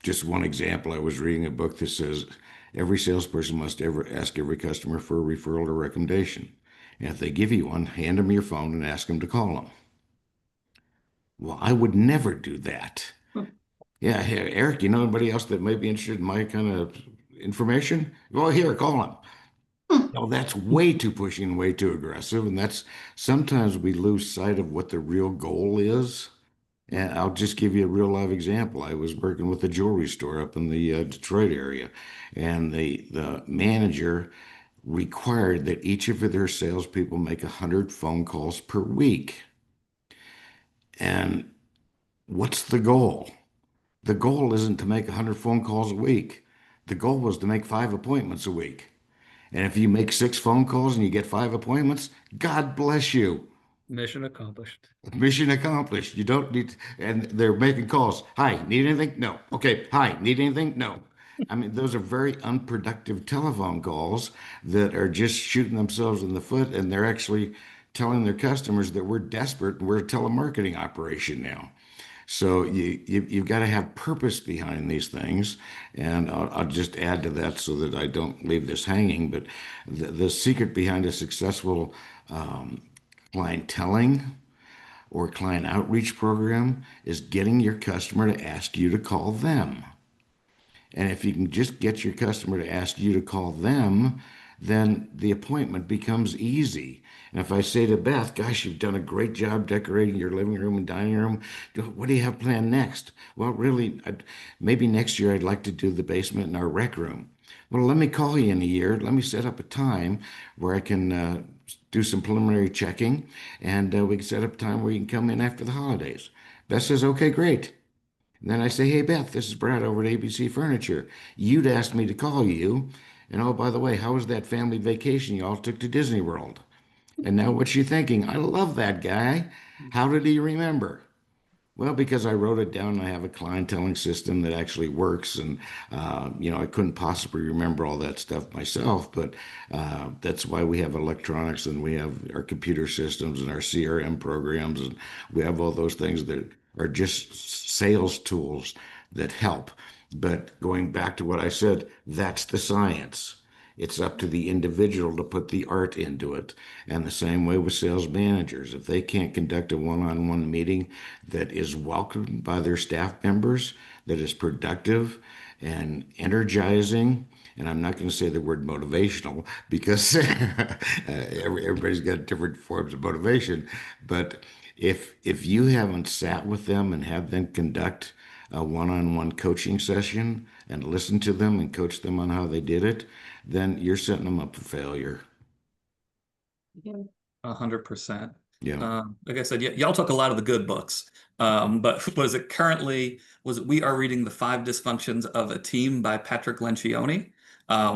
just one example. I was reading a book that says every salesperson must ever ask every customer for a referral or recommendation. And if they give you one, hand them your phone and ask them to call them. Well, I would never do that. Hmm. Yeah, hey, Eric, you know anybody else that might be interested in my kind of information? Well, here, call them. Hmm. No, that's way too pushing, way too aggressive. And that's sometimes we lose sight of what the real goal is. And I'll just give you a real live example. I was working with a jewelry store up in the Detroit area, and the manager required that each of their salespeople make 100 phone calls per week. And what's the goal? The goal isn't to make 100 phone calls a week. The goal was to make 5 appointments a week. And if you make 6 phone calls and you get 5 appointments, God bless you. Mission accomplished. Mission accomplished. You don't need, and they're making calls. Hi, need anything? No. Okay. Hi, need anything? No. I mean, those are very unproductive telephone calls that are just shooting themselves in the foot, and they're actually telling their customers that we're desperate and we're a telemarketing operation now. So you've got to have purpose behind these things, and I'll just add to that so that I don't leave this hanging. But the secret behind a successful clienteling or client outreach program is getting your customer to ask you to call them. And if you can just get your customer to ask you to call them, then the appointment becomes easy. And if I say to Beth, gosh, you've done a great job decorating your living room and dining room, what do you have planned next? Well, really, maybe next year I'd like to do the basement and our rec room. Well, let me call you in a year. Let me set up a time where I can do some preliminary checking, and we can set up a time where you can come in after the holidays. Beth says, okay, great. And then I say, hey, Beth, this is Brad over at ABC Furniture. You'd asked me to call you. And oh, by the way, how was that family vacation you all took to Disney World? And now what's she thinking? I love that guy. How did he remember? Well, because I wrote it down and I have a clienteling system that actually works. And, I couldn't possibly remember all that stuff myself, but that's why we have electronics and we have our computer systems and our CRM programs. And we have all those things that are just sales tools that help. But going back to what I said, that's the science. It's up to the individual to put the art into it. And the same way with sales managers. If they can't conduct a one-on-one meeting that is welcomed by their staff members, that is productive and energizing, and I'm not going to say the word motivational because everybody's got different forms of motivation, but if you haven't sat with them and had them conduct a one-on-one coaching session and listen to them and coach them on how they did it, then you're setting them up for failure. Yeah. 100%. Yeah. Like I said, y'all took a lot of the good books. But we are reading The Five Dysfunctions of a Team by Patrick Lencioni,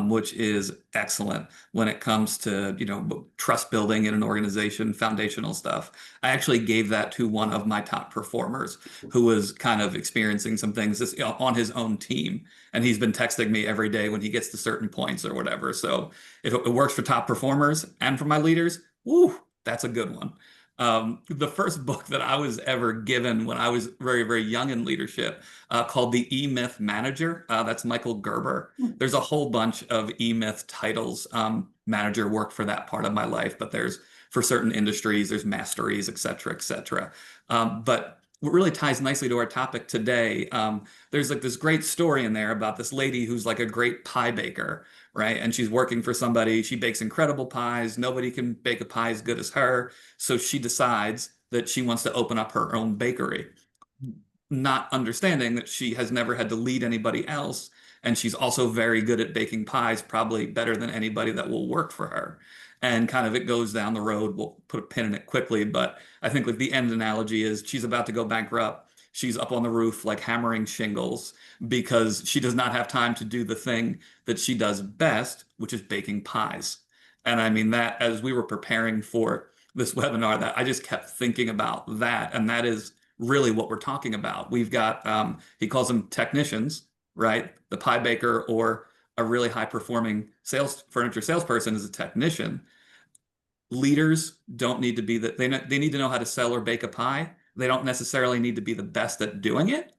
which is excellent when it comes to, trust building in an organization, foundational stuff. I actually gave that to one of my top performers who was kind of experiencing some things on his own team. And he's been texting me every day when he gets to certain points or whatever. So if it works for top performers and for my leaders, woo, that's a good one. The first book that I was ever given when I was very, very young in leadership, called The E-Myth Manager. That's Michael Gerber. There's a whole bunch of E-Myth titles. Manager work for that part of my life, but there's for certain industries, there's masteries, et cetera, et cetera. But really ties nicely to our topic today. There's like this great story in there about this lady who's like a great pie baker, right? And she's working for somebody. She bakes incredible pies. Nobody can bake a pie as good as her. So she decides that she wants to open up her own bakery, not understanding that she has never had to lead anybody else. And she's also very good at baking pies, probably better than anybody that will work for her. And kind of it goes down the road. We'll put a pin in it quickly, but I think like the end analogy is she's about to go bankrupt. She's up on the roof, like hammering shingles, because she does not have time to do the thing that she does best, which is baking pies. And I mean that as we were preparing for this webinar, that I just kept thinking about that. And that is really what we're talking about. We've got, he calls them technicians, right? The pie baker or a really high performing furniture salesperson is a technician. Leaders don't need to be that, they need to know how to sell or bake a pie. They don't necessarily need to be the best at doing it,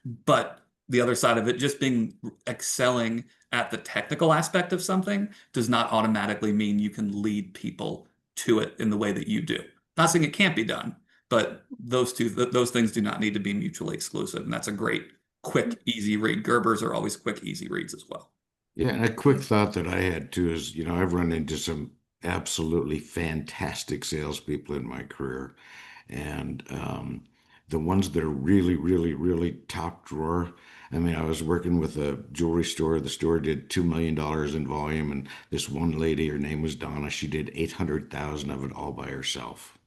but the other side of it, just being excelling at the technical aspect of something does not automatically mean you can lead people to it in the way that you do. Not saying it can't be done, but those things do not need to be mutually exclusive. And that's a great, quick, easy read. Gerber's are always quick, easy reads as well. Yeah, and a quick thought that I had too is, I've run into some absolutely fantastic salespeople in my career, and the ones that are really, really, really top drawer. I mean, I was working with a jewelry store. The store did $2 million in volume, and this one lady, her name was Donna. She did 800,000 of it all by herself,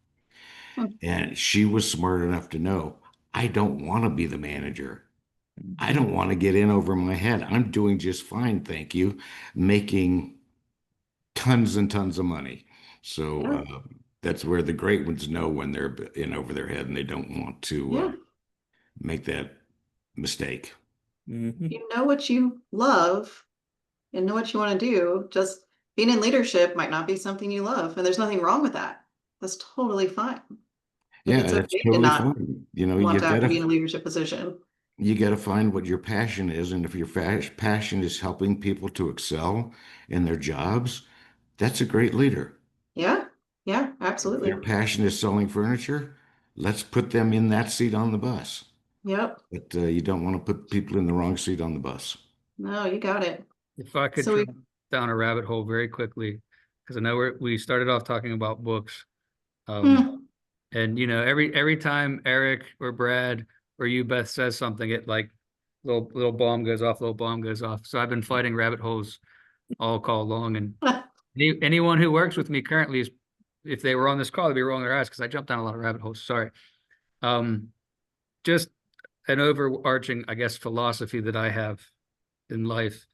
and she was smart enough to know I don't want to be the manager. I don't want to get in over my head. I'm doing just fine, thank you, making tons and tons of money. So Yeah. that's where the great ones know when they're in over their head and they don't want to Yeah. make that mistake. Mhm. You know what you love and know what you want to do. Just being in leadership might not be something you love, and there's nothing wrong with that. That's totally fine. Like, Yeah, it's that's okay to totally not fine. want to have to be in a leadership position. You gotta find what your passion is, and if your passion is helping people to excel in their jobs, that's a great leader. Yeah. Yeah, If their absolutely. passion is selling furniture, let's put them in that seat on the bus. Yep. But you don't want to put people in the wrong seat on the bus. No, you got it. If I could So we, jump down a rabbit hole very quickly, because I know we started off talking about books. hmm, And every time Eric or Brad or you, Beth, says something, it like little bomb goes off, little bomb goes off. So I've been fighting rabbit holes all call long. And anyone who works with me currently is, if they were on this call, they'd be rolling their eyes because I jumped down a lot of rabbit holes. Sorry. Just an overarching, I guess, philosophy that I have in life.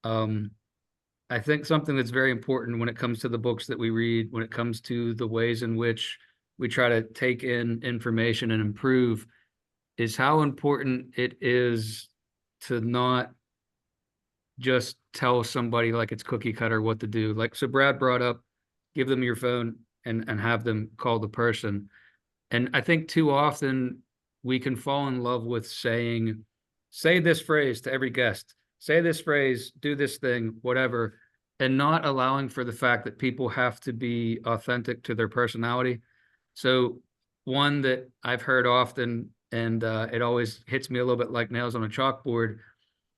I think something that's very important when it comes to the books that we read, when it comes to the ways in which we try to take in information and improve, is how important it is to not just tell somebody like it's cookie cutter what to do. Like, so Brad brought up, give them your phone and have them call the person. And I think too often we can fall in love with saying, say this phrase to every guest, say this phrase, do this thing, whatever, and not allowing for the fact that people have to be authentic to their personality. So one that I've heard often, and it always hits me a little bit like nails on a chalkboard,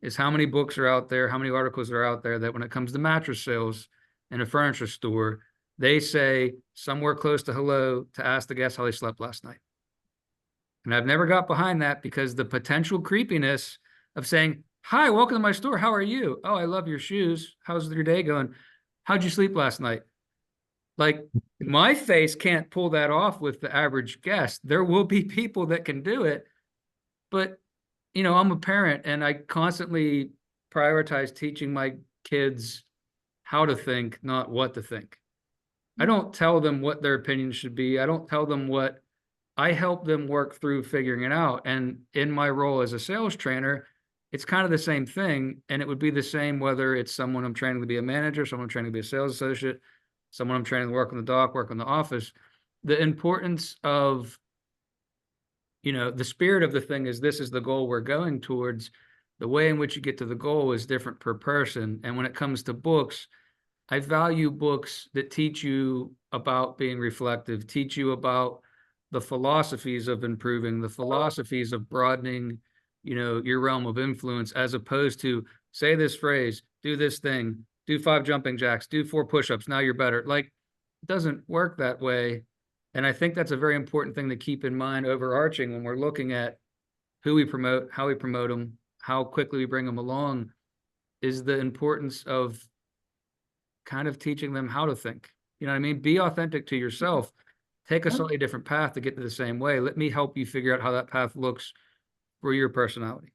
is how many books are out there, how many articles are out there that when it comes to mattress sales in a furniture store, they say somewhere close to hello to ask the guest how they slept last night. And I've never got behind that because the potential creepiness of saying, hi, welcome to my store. How are you? Oh, I love your shoes. How's your day going? How'd you sleep last night? Like, my face can't pull that off with the average guest. There will be people that can do it, but I'm a parent and I constantly prioritize teaching my kids how to think, not what to think. I don't tell them what their opinions should be. I don't tell them what. I help them work through figuring it out. And in my role as a sales trainer, it's kind of the same thing. And it would be the same whether it's someone I'm training to be a manager, someone I'm training to be a sales associate, someone I'm training to work on the dock, work on the office. The importance of, the spirit of the thing is, this is the goal we're going towards. The way in which you get to the goal is different per person. And when it comes to books, I value books that teach you about being reflective, teach you about the philosophies of improving, the philosophies of broadening, your realm of influence, as opposed to say this phrase, do this thing, do 5 jumping jacks, do 4 push-ups, now you're better. Like, it doesn't work that way. And I think that's a very important thing to keep in mind overarching when we're looking at who we promote, how we promote them, how quickly we bring them along, is the importance of kind of teaching them how to think. You know what I mean? Be authentic to yourself. Take a slightly different path to get to the same way. Let me help you figure out how that path looks for your personality.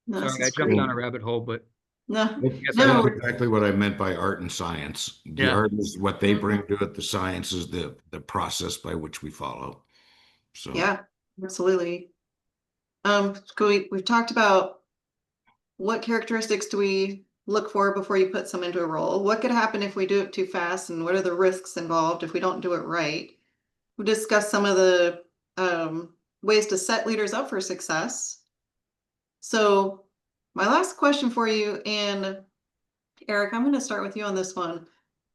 No, this Sorry, I is jumped great. down a rabbit hole, but No, yes, That's no, exactly what I meant by art and science. The Yeah. art is what they bring to it. The science is the process by which we follow. So yeah, absolutely. We've talked about what characteristics do we look for before you put some into a role? What could happen if we do it too fast, and what are the risks involved if we don't do it right? We discussed some of the ways to set leaders up for success. So my last question for you, and Eric, I'm going to start with you on this one.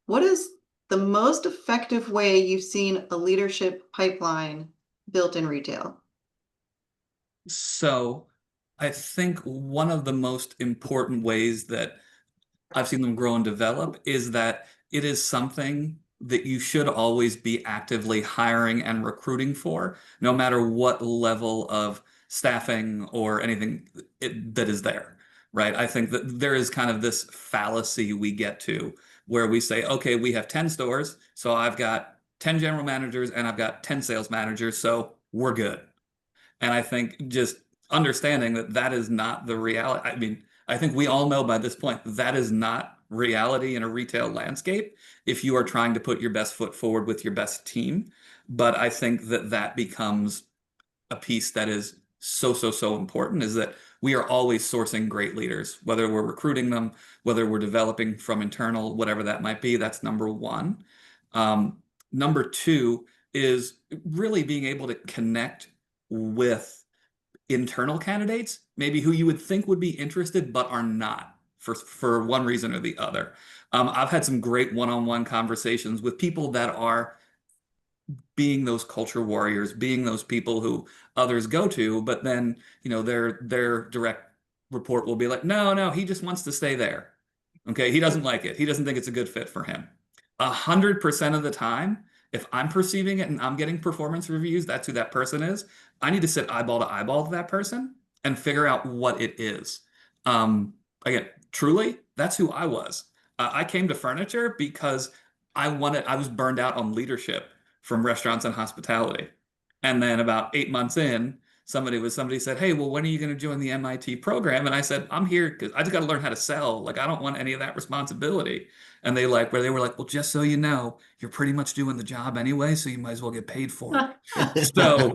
What is the most effective way you've seen a leadership pipeline built in retail? So I think one of the most important ways that I've seen them grow and develop is that it is something that you should always be actively hiring and recruiting for, no matter what level of staffing or anything that is there, right? I think that there is kind of this fallacy we get to where we say, okay, we have 10 stores, so I've got 10 general managers and I've got 10 sales managers, so we're good. And I think just understanding that that is not the reality. I mean, I think we all know by this point that is not reality in a retail landscape if you are trying to put your best foot forward with your best team. But I think that that becomes a piece that is so important, is that we are always sourcing great leaders, whether we're recruiting them, whether we're developing from internal, whatever that might be. That's number one. Number two is really being able to connect with internal candidates, maybe who you would think would be interested but are not for one reason or the other. I've had some great one-on-one conversations with people that are being those culture warriors, being those people who others go to, but then, their direct report will be like, no, he just wants to stay there. Okay, he doesn't like it. He doesn't think it's a good fit for him. 100% of the time, if I'm perceiving it and I'm getting performance reviews, that's who that person is. I need to sit eyeball to eyeball to that person and figure out what it is. Again, truly, that's who I was. I came to furniture because I was burned out on leadership from restaurants and hospitality. And then about 8 months in, somebody said, "Hey, well, when are you going to join the MIT program?" And I said, "I'm here because I just got to learn how to sell. Like, I don't want any of that responsibility." And they were like, "Well, just so you know, you're pretty much doing the job anyway, so you might as well get paid for it." So,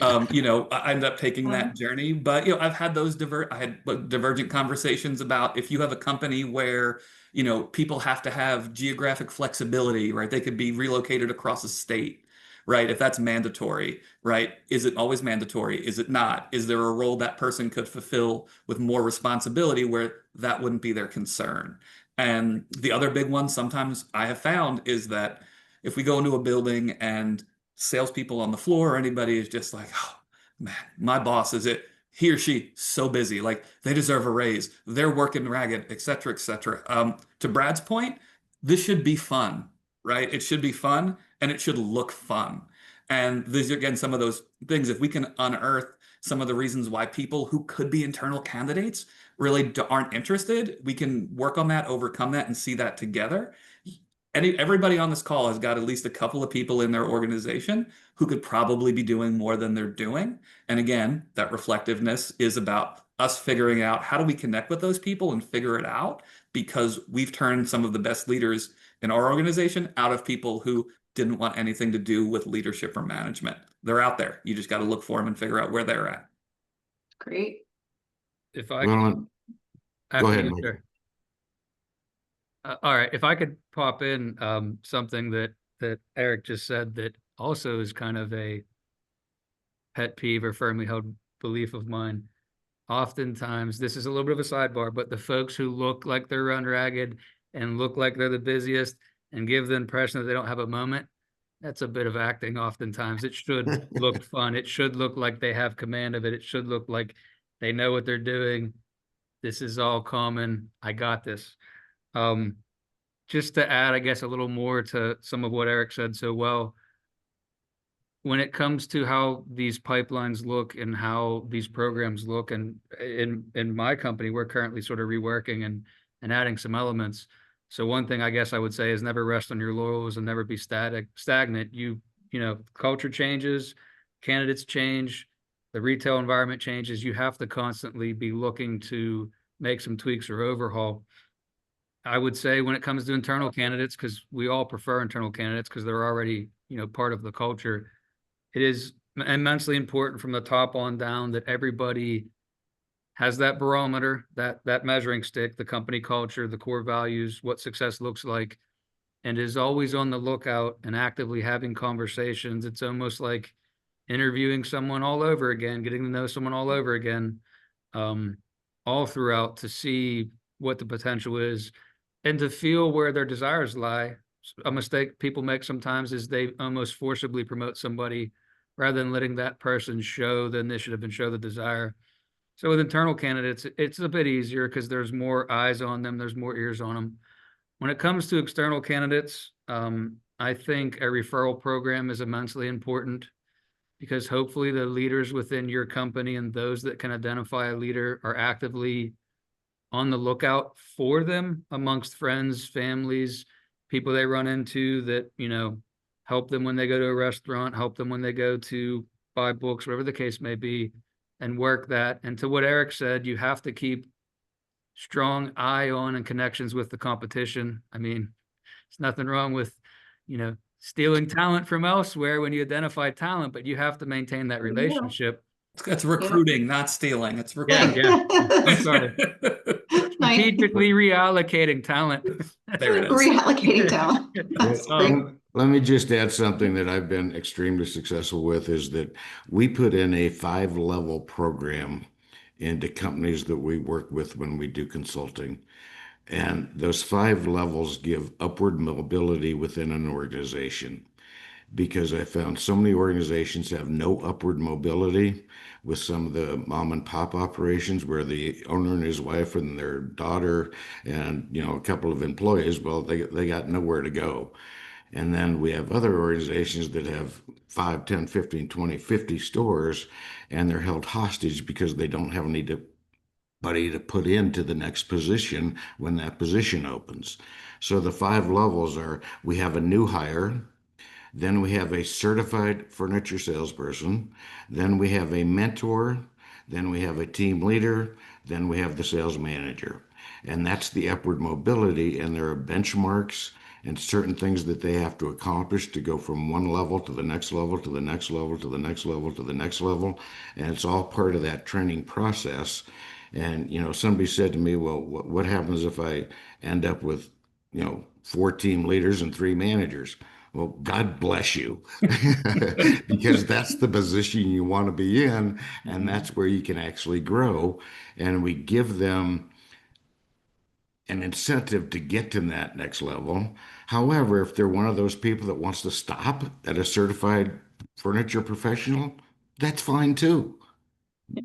I ended up taking that journey. But I've had I had divergent conversations about if you have a company where people have to have geographic flexibility, right? They could be relocated across a state, right? If that's mandatory, right? Is it always mandatory? Is it not? Is there a role that person could fulfill with more responsibility where that wouldn't be their concern? And the other big one sometimes I have found is that if we go into a building and salespeople on the floor or anybody is just like, "Oh man, my boss is it. He or she so busy, like they deserve a raise. They're working ragged, et cetera, et cetera." To Brad's point, this should be fun, right? It should be fun and it should look fun. And these are, again, some of those things. If we can unearth some of the reasons why people who could be internal candidates really aren't interested, we can work on that, overcome that, and see that together. Everybody on this call has got at least a couple of people in their organization who could probably be doing more than they're doing. And again, that reflectiveness is about us figuring out how do we connect with those people and figure it out, because we've turned some of the best leaders in our organization out of people who didn't want anything to do with leadership or management. They're out there. You just got to look for them and figure out where they're at. Great. if I could, well, go after ahead, you, Mike. sir. All right, if I could pop in something that Eric just said that also is kind of a pet peeve or firmly held belief of mine. Oftentimes, this is a little bit of a sidebar, but the folks who look like they're run ragged and look like they're the busiest and give the impression that they don't have a moment, that's a bit of acting oftentimes. It should look fun. It should look like they have command of it. It should look like they know what they're doing. This is all common. I got this. Um, just to add, I guess, a little more to some of what Eric said so well, when it comes to how these pipelines look and how these programs look, and in my company, we're currently sort of reworking and adding some elements. So one thing I guess I would say is never rest on your laurels and never be stagnant. You know, culture changes, candidates change, the retail environment changes. You have to constantly be looking to make some tweaks or overhaul. I would say when it comes to internal candidates, because we all prefer internal candidates because they're already, you know, part of the culture. It is immensely important from the top on down that everybody has that barometer, that measuring stick, the company culture, the core values, what success looks like, and is always on the lookout and actively having conversations. It's almost like interviewing someone all over again, getting to know someone all over again, all throughout to see what the potential is and to feel where their desires lie. A mistake people make sometimes is they almost forcibly promote somebody rather than letting that person show the initiative and show the desire. So with internal candidates, it's a bit easier because there's more eyes on them, there's more ears on them. When it comes to external candidates, I think a referral program is immensely important because hopefully the leaders within your company and those that can identify a leader are actively on the lookout for them amongst friends, families, people they run into that, you know, help them when they go to a restaurant, help them when they go to buy books, whatever the case may be, and work that. And to what Eric said, you have to keep strong eye on and connections with the competition. I mean, there's nothing wrong with, you know, stealing talent from elsewhere when you identify talent, but you have to maintain that relationship. It's recruiting, not stealing. It's recruiting. I'm sorry. Strategically reallocating talent. There it is. Reallocating talent. That's great. Let me just add something that I've been extremely successful with is that we put in a 5-level program into companies that we work with when we do consulting. And those 5 levels give upward mobility within an organization. Because I found so many organizations have no upward mobility with some of the mom and pop operations where the owner and his wife and their daughter and, you know, a couple of employees, well, they got nowhere to go. And then we have other organizations that have 5, 10, 15, 20, 50 stores, and they're held hostage because they don't have anybody to put into the next position when that position opens. So the 5 levels are, we have a new hire, then we have a certified furniture salesperson, then we have a mentor, then we have a team leader, then we have the sales manager. And that's the upward mobility, and there are benchmarks and certain things that they have to accomplish to go from one level to the next level to the next level to the next level to the next level. And it's all part of that training process. And, you know, somebody said to me, well, what happens if I end up with, you know, 4 team leaders and 3 managers? Well, God bless you, because that's the position you want to be in, and that's where you can actually grow. And we give them an incentive to get to that next level. However, if they're one of those people that wants to stop at a certified furniture professional, that's fine too.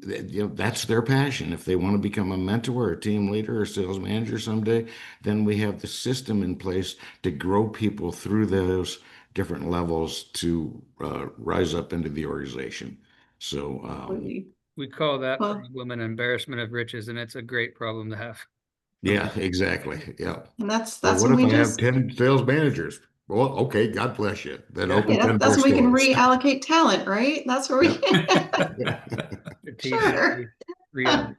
You know, that's their passion. If they want to become a mentor or a team leader or sales manager someday, then we have the system in place to grow people through those different levels to rise up into the organization. So, we call that Well, problem an embarrassment of riches, and it's a great problem to have. yeah, exactly. Yeah. and that's Well, what when if we I have just 10 sales managers? Well, okay, God bless you. Then open yeah, 10 that's more when we can stores. reallocate talent, right? That's where we sure. Strategically reallocate.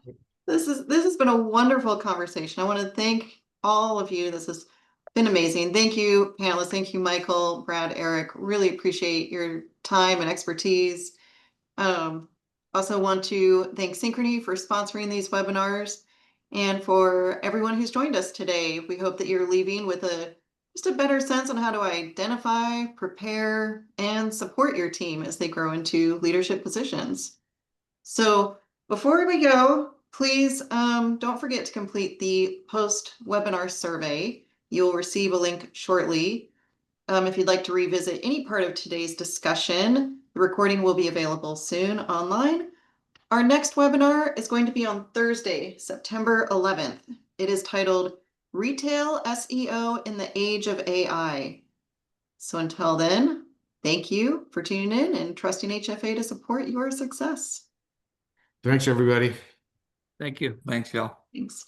This has been a wonderful conversation. I want to thank all of you. This has been amazing. Thank you, panelists. Thank you, Michael, Brad, Eric. Really appreciate your time and expertise. Also want to thank Synchrony for sponsoring these webinars and for everyone who's joined us today. We hope that you're leaving with just a better sense on how to identify, prepare, and support your team as they grow into leadership positions. So before we go, please don't forget to complete the post-webinar survey. You'll receive a link shortly. If you'd like to revisit any part of today's discussion, the recording will be available soon online. Our next webinar is going to be on Thursday, September 11th. It is titled Retail SEO in the Age of AI. So until then, thank you for tuning in and trusting HFA to support your success. Thanks, everybody. Thank you. Thanks, y'all. Thanks.